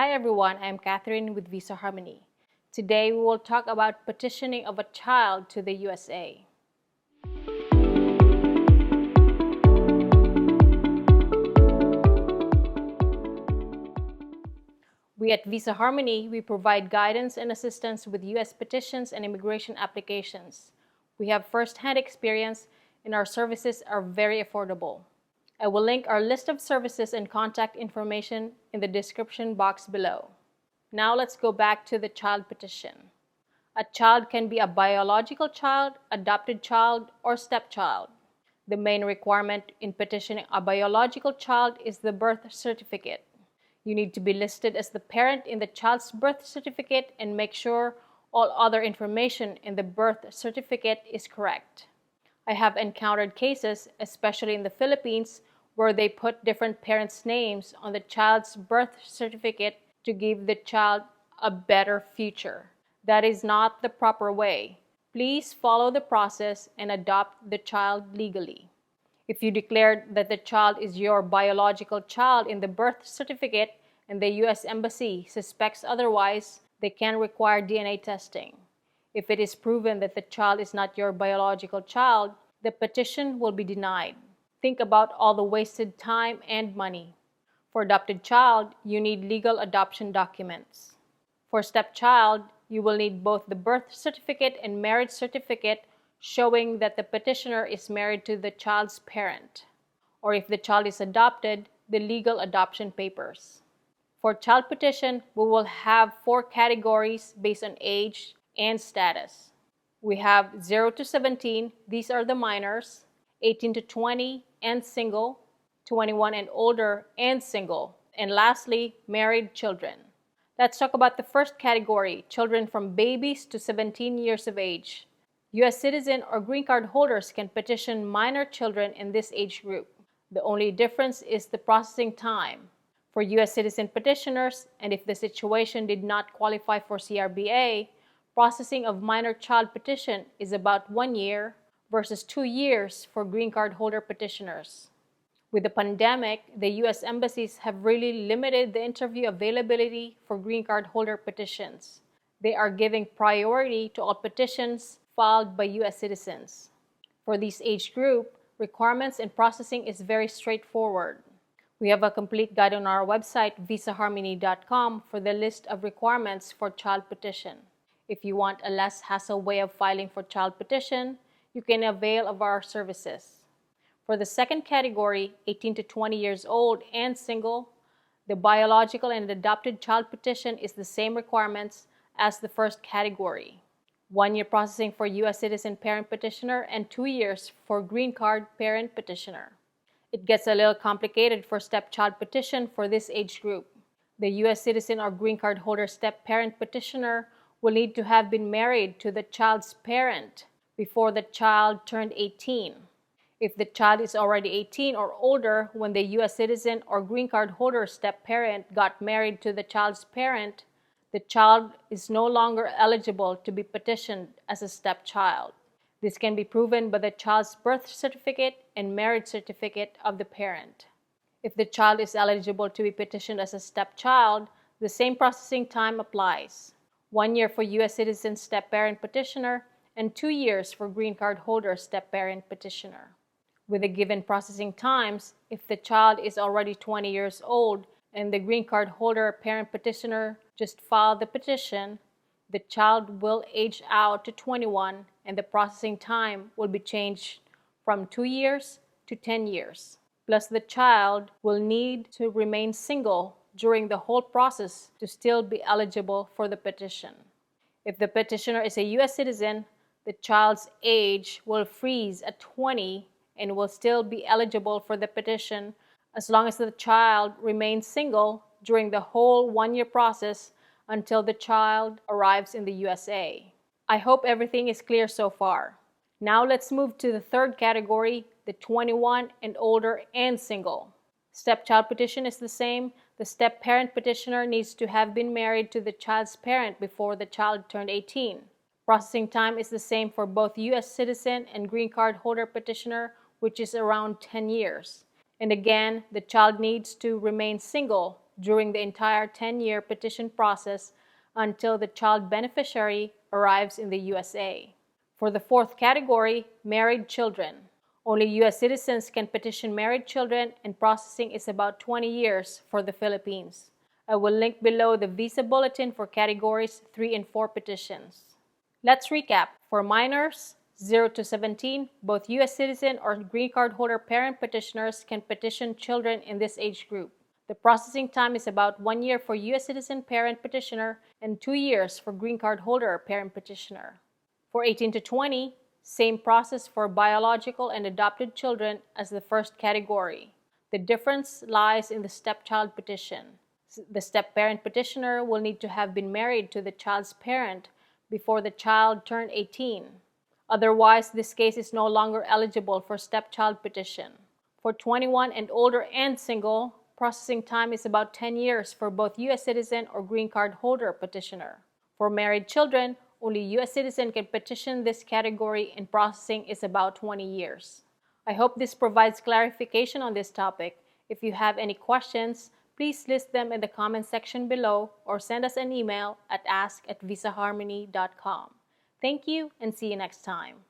Hi everyone, I'm Catherine with Visa Harmony. Today we will talk about petitioning of a child to the USA. We at Visa Harmony, we provide guidance and assistance with U.S. petitions and immigration applications. We have first-hand experience and our services are very affordable. I will link our list of services and contact information in the description box below. Now let's go back to the child petition. A child can be a biological child, adopted child, or stepchild. The main requirement in petitioning a biological child is the birth certificate. You need to be listed as the parent in the child's birth certificate and make sure all other information in the birth certificate is correct. I have encountered cases, especially in the Philippines, where they put different parents' names on the child's birth certificate to give the child a better future. That is not the proper way. Please follow the process and adopt the child legally. If you declared that the child is your biological child in the birth certificate and the U.S. Embassy suspects otherwise, they can require DNA testing. If it is proven that the child is not your biological child, the petition will be denied. Think about all the wasted time and money. For adopted child, you need legal adoption documents. For stepchild, you will need both the birth certificate and marriage certificate showing that the petitioner is married to the child's parent, or if the child is adopted, the legal adoption papers. For child petition, we will have 4 categories based on age and status. We have 0 to 17, these are the minors, 18 to 20 and single, 21 and older and single, and lastly, married children. Let's talk about the first category, children from babies to 17 years of age. U.S. citizen or green card holders can petition minor children in this age group. The only difference is the processing time. For U.S. citizen petitioners, and if the situation did not qualify for CRBA, processing of minor child petition is about 1 year versus 2 years for green card holder petitioners. With the pandemic, the U.S. embassies have really limited the interview availability for green card holder petitions. They are giving priority to all petitions filed by U.S. citizens. For this age group, requirements and processing is very straightforward. We have a complete guide on our website, visaharmony.com, for the list of requirements for child petition. If you want a less hassle way of filing for child petition, you can avail of our services. For the second category, 18 to 20 years old and single, the biological and adopted child petition is the same requirements as the first category. 1 year processing for U.S. citizen parent petitioner and 2 years for green card parent petitioner. It gets a little complicated for stepchild petition for this age group. The U.S. citizen or green card holder step-parent petitioner will need to have been married to the child's parent before the child turned 18. If the child is already 18 or older when the U.S. citizen or green card holder step-parent got married to the child's parent, the child is no longer eligible to be petitioned as a stepchild. This can be proven by the child's birth certificate and marriage certificate of the parent. If the child is eligible to be petitioned as a stepchild, the same processing time applies. 1 year for U.S. citizen step-parent petitioner and 2 years for green card holder step-parent petitioner. With the given processing times, if the child is already 20 years old and the green card holder parent petitioner just filed the petition, the child will age out to 21 and the processing time will be changed from 2 years to 10 years. Plus, the child will need to remain single during the whole process to still be eligible for the petition. If the petitioner is a U.S. citizen, the child's age will freeze at 20 and will still be eligible for the petition as long as the child remains single during the whole 1 year process until the child arrives in the USA. I hope everything is clear so far. Now let's move to the third category, the 21 and older and single. Stepchild petition is the same. The step-parent petitioner needs to have been married to the child's parent before the child turned 18. Processing time is the same for both U.S. citizen and green card holder petitioner, which is around 10 years. And again, the child needs to remain single during the entire 10-year petition process until the child beneficiary arrives in the USA. For the fourth category, married children. Only U.S. citizens can petition married children, and processing is about 20 years for the Philippines. I will link below the visa bulletin for categories 3 and 4 petitions. Let's recap. For minors, 0 to 17, both U.S. citizen or green card holder parent petitioners can petition children in this age group. The processing time is about 1 year for U.S. citizen parent petitioner and 2 years for green card holder parent petitioner. For 18 to 20, same process for biological and adopted children as the first category. The difference lies in the stepchild petition. The step-parent petitioner will need to have been married to the child's parent before the child turned 18. Otherwise, this case is no longer eligible for stepchild petition. For 21 and older and single, processing time is about 10 years for both U.S. citizen or green card holder petitioner. For married children, only U.S. citizen can petition this category, and processing is about 20 years. I hope this provides clarification on this topic. If you have any questions, please list them in the comment section below or send us an email at ask@visaharmony.com. Thank you and see you next time.